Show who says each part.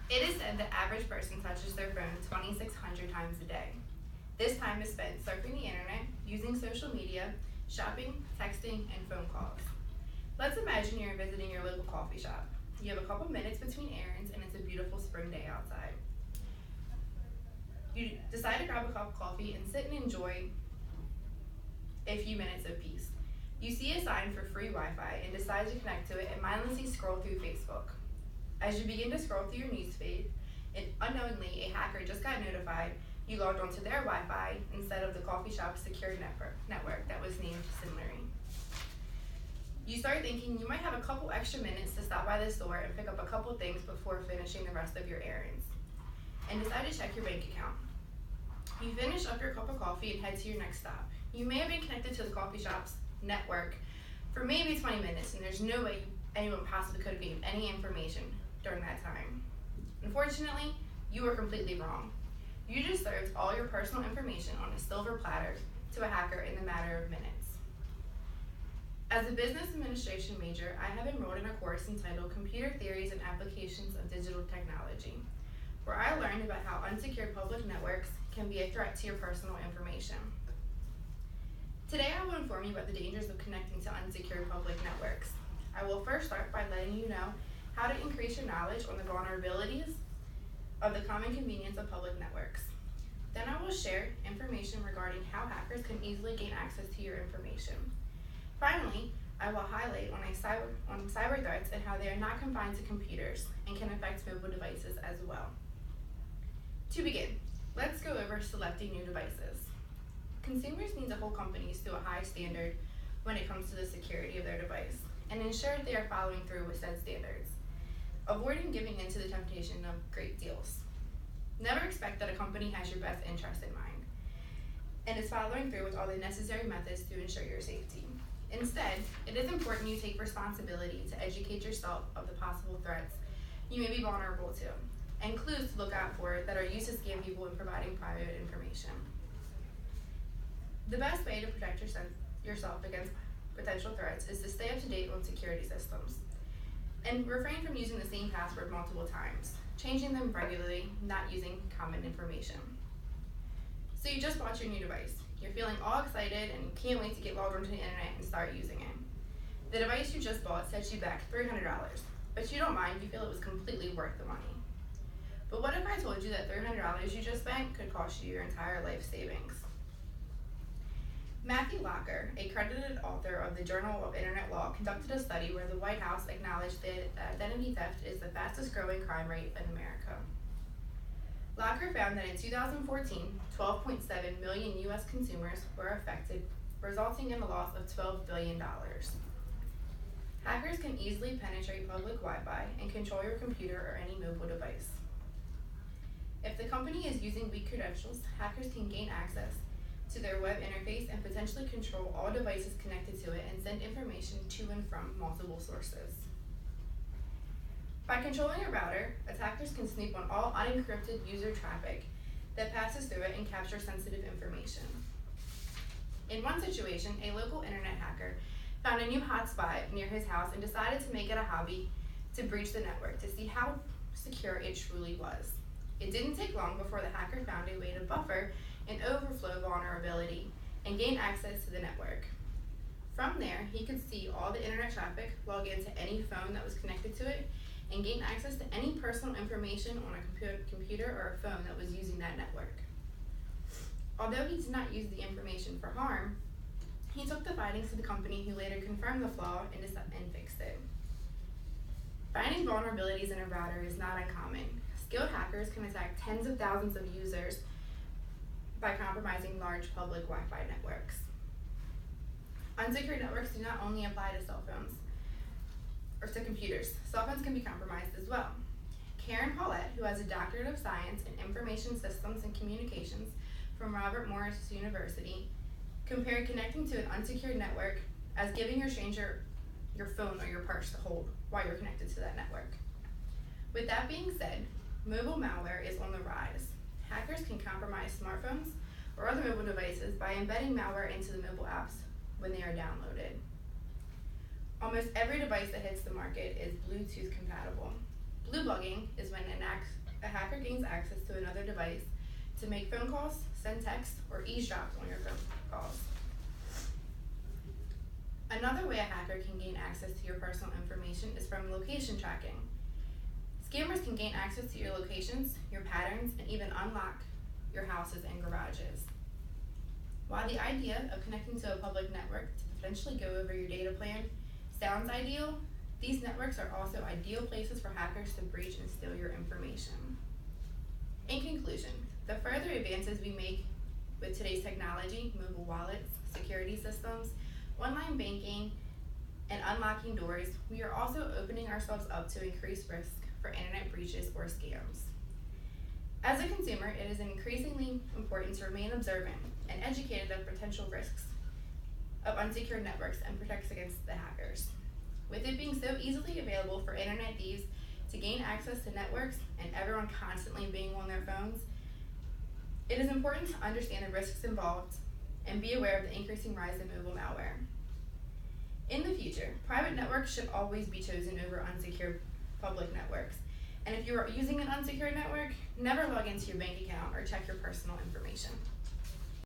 Speaker 1: It is said the average person touches their phone 2,600 times a day. This time is spent surfing the internet, using social media, shopping, texting, and phone calls. Let's imagine you're visiting your local coffee shop. You have a couple minutes between errands and it's a beautiful spring day outside. You decide to grab a cup of coffee and sit and enjoy a few minutes of peace. You see a sign for free Wi-Fi and decide to connect to it and mindlessly scroll through Facebook. As you begin to scroll through your newsfeed, and unknowingly a hacker just got notified you logged onto their Wi-Fi instead of the coffee shop's secure network that was named similarly. You start thinking you might have a couple extra minutes to stop by the store and pick up a couple things before finishing the rest of your errands, and decide to check your bank account. You finish up your cup of coffee and head to your next stop. You may have been connected to the coffee shop's network for maybe 20 minutes, and there's no way anyone possibly could have gained any information during that time. Unfortunately, you were completely wrong. You just served all your personal information on a silver platter to a hacker in a matter of minutes. As a business administration major, I have enrolled in a course entitled Computer Theories and Applications of Digital Technology, where I learned about how unsecured public networks can be a threat to your personal information. Today I will inform you about the dangers of connecting to unsecured public networks. I will first start by letting you know how to increase your knowledge on the vulnerabilities of the common convenience of public networks. Then I will share information regarding how hackers can easily gain access to your information. Finally, I will highlight on cyber threats and how they are not confined to computers and can affect mobile devices as well. To begin, let's go over selecting new devices. Consumers need to hold companies to a high standard when it comes to the security of their device and ensure they are following through with said standards, avoiding giving in to the temptation of great deals. Never expect that a company has your best interest in mind and is following through with all the necessary methods to ensure your safety. Instead, it is important you take responsibility to educate yourself of the possible threats you may be vulnerable to, and clues to look out for that are used to scam people in providing private information. The best way to protect yourself against potential threats is to stay up to date on security systems and refrain from using the same password multiple times, changing them regularly, not using common information. So you just bought your new device. You're feeling all excited and can't wait to get logged onto the internet and start using it. The device you just bought sets you back $300, but you don't mind, you feel it was completely worth the money. But what if I told you that $300 you just spent could cost you your entire life savings? Matthew Locker, a credited author of the Journal of Internet Law, conducted a study where the White House acknowledged that identity theft is the fastest growing crime rate in America. Locker found that in 2014, 12.7 million U.S. consumers were affected, resulting in a loss of $12 billion. Hackers can easily penetrate public Wi-Fi and control your computer or any mobile device. If the company is using weak credentials, hackers can gain access to their web interface and potentially control all devices connected to it and send information to and from multiple sources. By controlling a router, attackers can snoop on all unencrypted user traffic that passes through it and capture sensitive information. In one situation, a local internet hacker found a new hotspot near his house and decided to make it a hobby to breach the network to see how secure it truly was. It didn't take long before the hacker found a way to buffer an overflow vulnerability and gain access to the network. From there, he could see all the internet traffic, log into any phone that was connected to it, and gain access to any personal information on a computer or a phone that was using that network. Although he did not use the information for harm, he took the findings to the company, who later confirmed the flaw and fixed it. Finding vulnerabilities in a router is not uncommon. Skilled hackers can attack tens of thousands of users by compromising large public Wi-Fi networks. Unsecured networks do not only apply to cell phones or to computers. Cell phones can be compromised as well. Karen Paulette, who has a doctorate of science in information systems and communications from Robert Morris University, compared connecting to an unsecured network as giving your stranger your phone or your purse to hold while you're connected to that network. With that being said, mobile malware is on the rise. Hackers can compromise smartphones or other mobile devices by embedding malware into the mobile apps when they are downloaded. Almost every device that hits the market is Bluetooth compatible. Blue bugging is when a hacker gains access to another device to make phone calls, send text, or eavesdrop on your phone calls. Another way a hacker can gain access to your personal information is from location tracking. Scammers can gain access to your locations, your patterns, and even unlock your houses and garages. While the idea of connecting to a public network to potentially go over your data plan sounds ideal, these networks are also ideal places for hackers to breach and steal your information. In conclusion, the further advances we make with today's technology, mobile wallets, security systems, online banking, and unlocking doors, we are also opening ourselves up to increased risk for internet breaches or scams. As a consumer, it is increasingly important to remain observant and educated of potential risks of unsecured networks and protect against the hackers. With it being so easily available for internet thieves to gain access to networks and everyone constantly being on their phones, it is important to understand the risks involved and be aware of the increasing rise in mobile malware. In the future, private networks should always be chosen over unsecured public networks. And if you are using an unsecured network, never log into your bank account or check your personal information.